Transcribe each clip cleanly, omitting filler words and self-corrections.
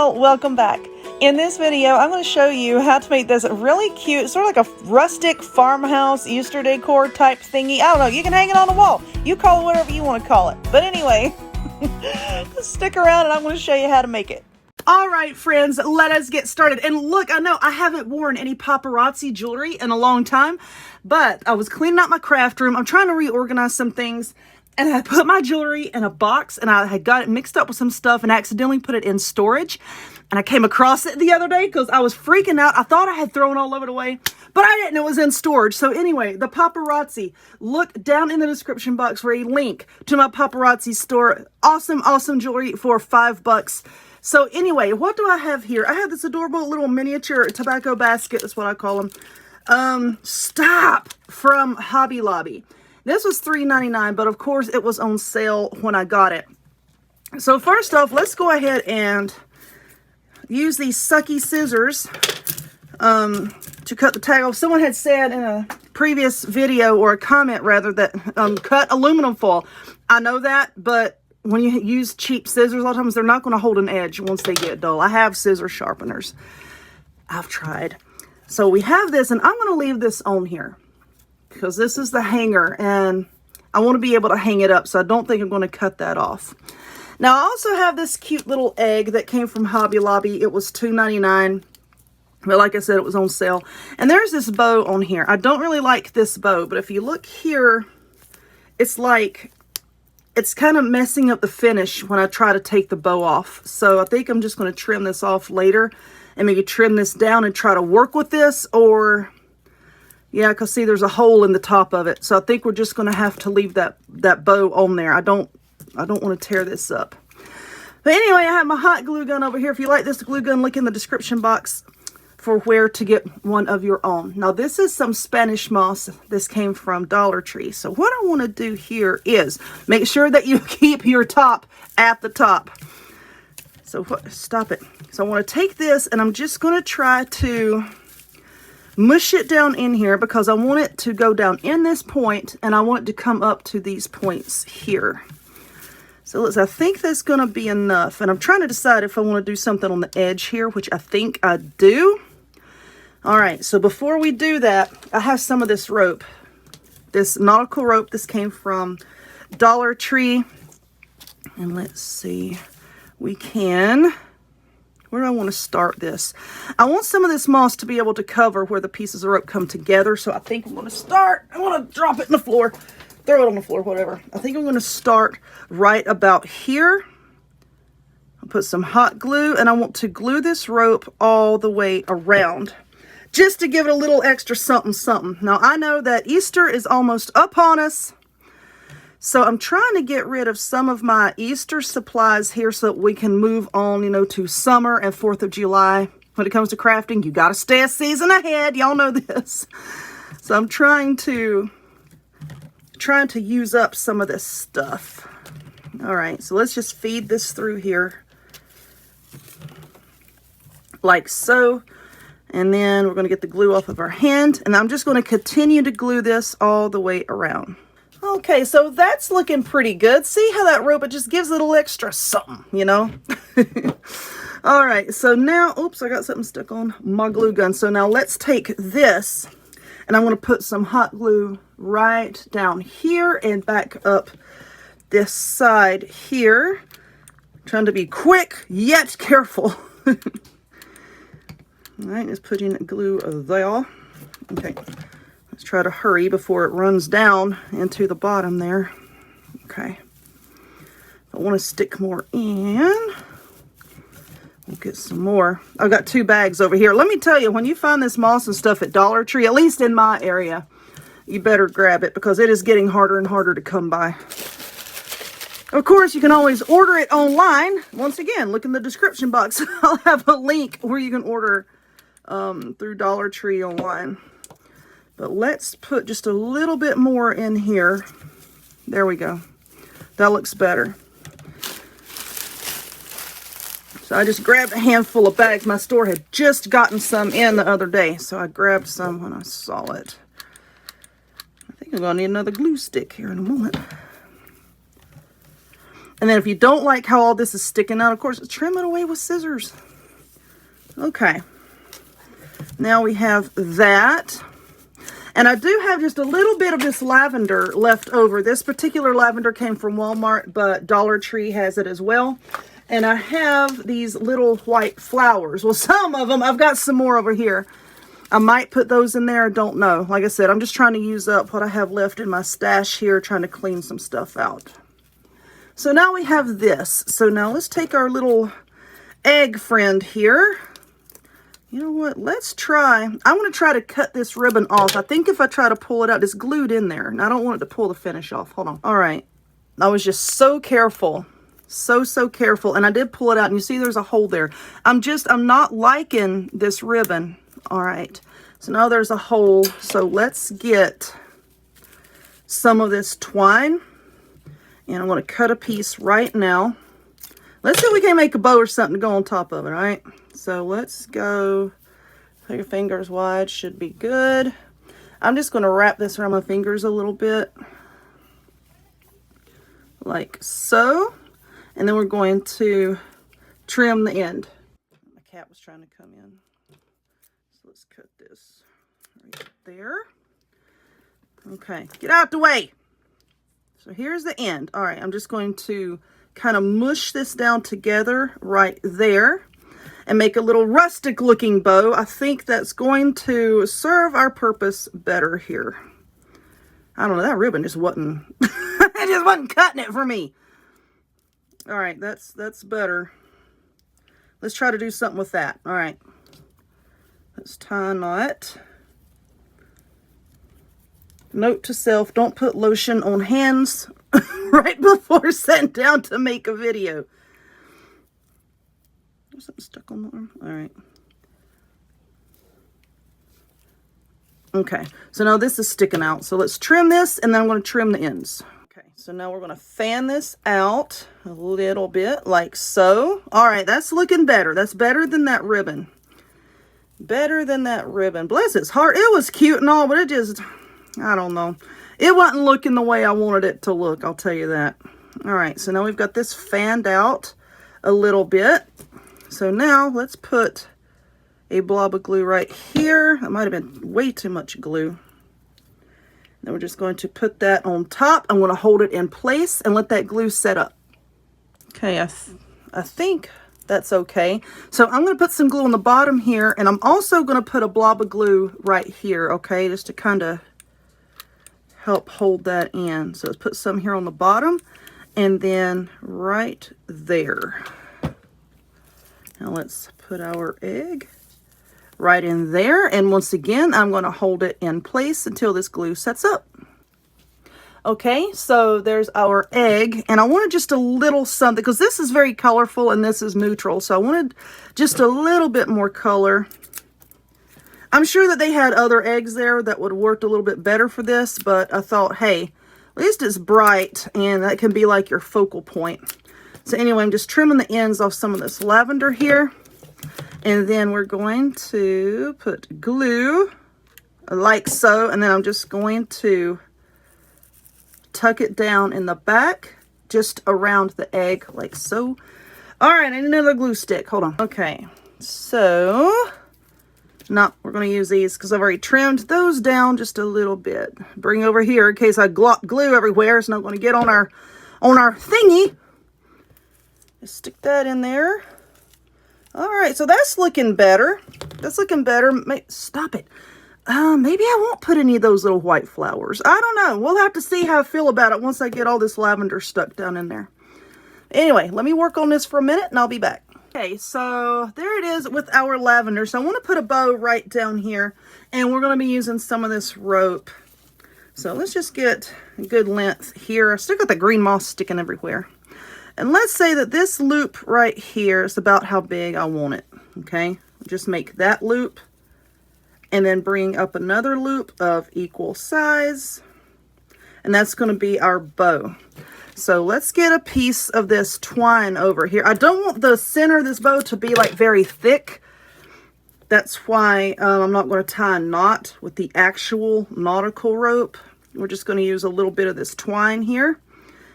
y'all, welcome back. In this video, I'm going to show you how to make this really cute, sort of like a rustic farmhouse Easter decor type thingy. I don't know, you can hang it on the wall. You call it whatever you want to call it. But anyway, stick around and I'm going to show you how to make it. All right, friends, let us get started. And look, I know I haven't worn any paparazzi jewelry in a long time, but I was cleaning out my craft room. I'm trying to reorganize some things. And I put my jewelry in a box and I had got it mixed up with some stuff and accidentally put it in storage. And I came across it the other day because I was freaking out. I thought I had thrown all of it away, but I didn't. It was in storage. So anyway, the paparazzi, look down in the description box for a link to my paparazzi store. Awesome, awesome jewelry for $5. So anyway, what do I have here? I have this adorable little miniature tobacco basket. That's what I call them. Stop, from Hobby Lobby. This was $3.99, but of course it was on sale when I got it. So first off, let's go ahead and use these sucky scissors to cut the tag off. Someone had said in a previous video, or a comment rather, that cut aluminum foil. I know that, but when you use cheap scissors, a lot of times they're not going to hold an edge once they get dull. I have scissor sharpeners. I've tried. So we have this, and I'm going to leave this on here, because this is the hanger and I want to be able to hang it up, so I don't think I'm going to cut that off. Now I also have this cute little egg that came from Hobby Lobby. It was $2.99, but like I said, it was on sale. And there's this bow on here. I don't really like this bow, but if you look here, it's like, it's kind of messing up the finish when I try to take the bow off. So I think I'm just going to trim this off later and maybe trim this down and try to work with this, or... yeah, because see, there's a hole in the top of it. So I think we're just going to have to leave that bow on there. I don't want to tear this up. But anyway, I have my hot glue gun over here. If you like this glue gun, look in the description box for where to get one of your own. Now, this is some Spanish moss. This came from Dollar Tree. So what I want to do here is make sure that you keep your top at the top. So stop it. So I want to take this and I'm just going to try to mush it down in here, because I want it to go down in this point and I want it to come up to these points here. So I think that's going to be enough, and I'm trying to decide if I want to do something on the edge here, which I think I do. All right, so before we do that, I have some of this rope, this nautical rope. This came from Dollar Tree, and let's see, we can... where do I want to start this? I want some of this moss to be able to cover where the pieces of rope come together. So I think I'm going to start. I want to drop it in the floor. Throw it on the floor, whatever. I think I'm going to start right about here. I'll put some hot glue, and I want to glue this rope all the way around, just to give it a little extra something, something. Now, I know that Easter is almost upon us. So I'm trying to get rid of some of my Easter supplies here so that we can move on, you know, to summer and 4th of July. When it comes to crafting, you got to stay a season ahead. Y'all know this. So I'm trying to use up some of this stuff. All right, so let's just feed this through here like so. And then we're going to get the glue off of our hand. And I'm just going to continue to glue this all the way around. Okay, so that's looking pretty good. See how that rope, it just gives it a little extra something, you know? All right, so now, oops, I got something stuck on my glue gun. So now let's take this, and I'm going to put some hot glue right down here and back up this side here. Trying to be quick, yet careful. All right, just putting glue there. Okay. Let's try to hurry before it runs down into the bottom there. Okay. I want to stick more in. We'll get some more. I've got 2 bags over here. Let me tell you, when you find this moss and stuff at Dollar Tree, at least in my area, you better grab it, because it is getting harder and harder to come by. Of course, you can always order it online. Once again, look in the description box. I'll have a link where you can order through Dollar Tree online. But let's put just a little bit more in here. There we go. That looks better. So I just grabbed a handful of bags. My store had just gotten some in the other day, so I grabbed some when I saw it. I think I'm going to need another glue stick here in a moment. And then if you don't like how all this is sticking out, of course, trim it away with scissors. Okay. Now we have that. And I do have just a little bit of this lavender left over. This particular lavender came from Walmart, but Dollar Tree has it as well. And I have these little white flowers. Well, some of them, I've got some more over here. I might put those in there, I don't know. Like I said, I'm just trying to use up what I have left in my stash here, trying to clean some stuff out. So now we have this. So now let's take our little egg friend here. You know what? Let's try. I'm going to try to cut this ribbon off. I think if I try to pull it out, it's glued in there. And I don't want it to pull the finish off. Hold on. All right. I was just so careful. So careful. And I did pull it out. And you see there's a hole there. I'm not liking this ribbon. All right. So now there's a hole. So let's get some of this twine. And I'm going to cut a piece right now. Let's see if we can make a bow or something to go on top of it, all right? So let's go, put your fingers wide, should be good. I'm just going to wrap this around my fingers a little bit, like so. And then we're going to trim the end. My cat was trying to come in. So let's cut this right there. Okay, get out the way. So here's the end. All right, I'm just going to kind of mush this down together right there and make a little rustic looking bow. I think that's going to serve our purpose better here. I don't know, that ribbon just wasn't, it just wasn't cutting it for me. All right, that's better. Let's try to do something with that. All right, let's tie a knot. Note to self, don't put lotion on hands right before sitting down to make a video. There's something stuck on the arm. All right. Okay, so now this is sticking out. So let's trim this, and then I'm going to trim the ends. Okay, so now we're going to fan this out a little bit, like so. All right, that's looking better. That's better than that ribbon. Better than that ribbon. Bless its heart. It was cute and all, but it just, I don't know. It wasn't looking the way I wanted it to look, I'll tell you that. All right, so now we've got this fanned out a little bit. So now let's put a blob of glue right here. That might have been way too much glue. Then we're just going to put that on top. I'm going to hold it in place and let that glue set up. Okay, I think that's okay. So I'm going to put some glue on the bottom here, and I'm also going to put a blob of glue right here, okay, just to kind of help hold that in. So let's put some here on the bottom and then right there. Now let's put our egg right in there. And once again, I'm going to hold it in place until this glue sets up. Okay, so there's our egg, and I wanted just a little something, because this is very colorful and this is neutral. So I wanted just a little bit more color. I'm sure that they had other eggs there that would have worked a little bit better for this, but I thought, hey, at least it's bright, and that can be like your focal point. So anyway, I'm just trimming the ends off some of this lavender here. And then we're going to put glue like so. And then I'm just going to tuck it down in the back, just around the egg like so. All right, I need another glue stick. Hold on. Okay, so no, we're going to use these because I've already trimmed those down just a little bit. Bring over here in case I glop glue everywhere. It's not going to get on our thingy. Just stick that in there. All right, so that's looking better. That's looking better. Stop it. Maybe I won't put any of those little white flowers. I don't know. We'll have to see how I feel about it once I get all this lavender stuck down in there. Anyway, let me work on this for a minute and I'll be back. Okay, so there it is with our lavender. So I want to put a bow right down here, and we're going to be using some of this rope. So let's just get a good length here. I still got the green moss sticking everywhere. And let's say that this loop right here is about how big I want it, okay? Just make that loop and then bring up another loop of equal size. And that's going to be our bow. So let's get a piece of this twine over here. I don't want the center of this bow to be like very thick. That's why I'm not going to tie a knot with the actual nautical rope. We're just going to use a little bit of this twine here.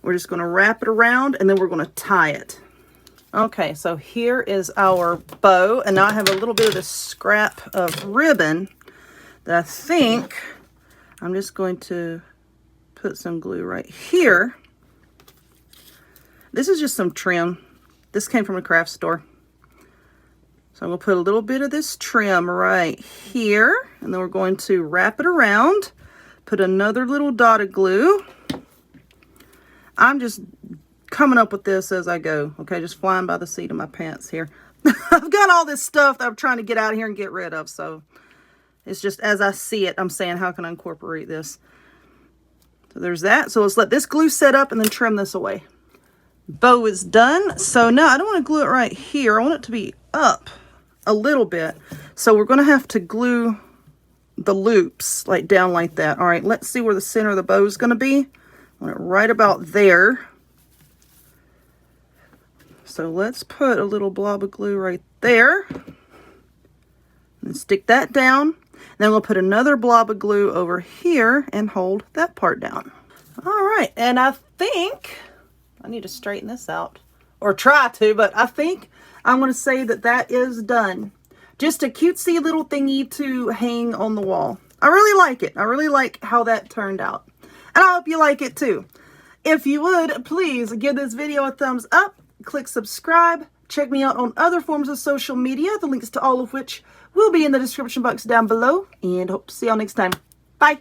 We're just going to wrap it around, and then we're going to tie it. Okay, so here is our bow, and now I have a little bit of this scrap of ribbon that I think I'm just going to put some glue right here. This is just some trim. This came from a craft store. So I'm going to put a little bit of this trim right here, and then we're going to wrap it around, put another little dot of glue. I'm just coming up with this as I go, okay, just flying by the seat of my pants here. I've got all this stuff that I'm trying to get out of here and get rid of, so it's just as I see it, I'm saying, how can I incorporate this? So there's that. So let's let this glue set up and then trim this away. Bow is done. So now I don't want to glue it right here. I want it to be up a little bit. So we're going to have to glue the loops like down like that. All right, let's see where the center of the bow is going to be. I want it right about there. So let's put a little blob of glue right there. And stick that down. Then we'll put another blob of glue over here and hold that part down. All right, and I think I need to straighten this out, or try to, but I think I'm going to say that that is done. Just a cutesy little thingy to hang on the wall. I really like it. I really like how that turned out. And I hope you like it too. If you would, please give this video a thumbs up, click subscribe, check me out on other forms of social media, the links to all of which will be in the description box down below, and hope to see y'all next time. Bye.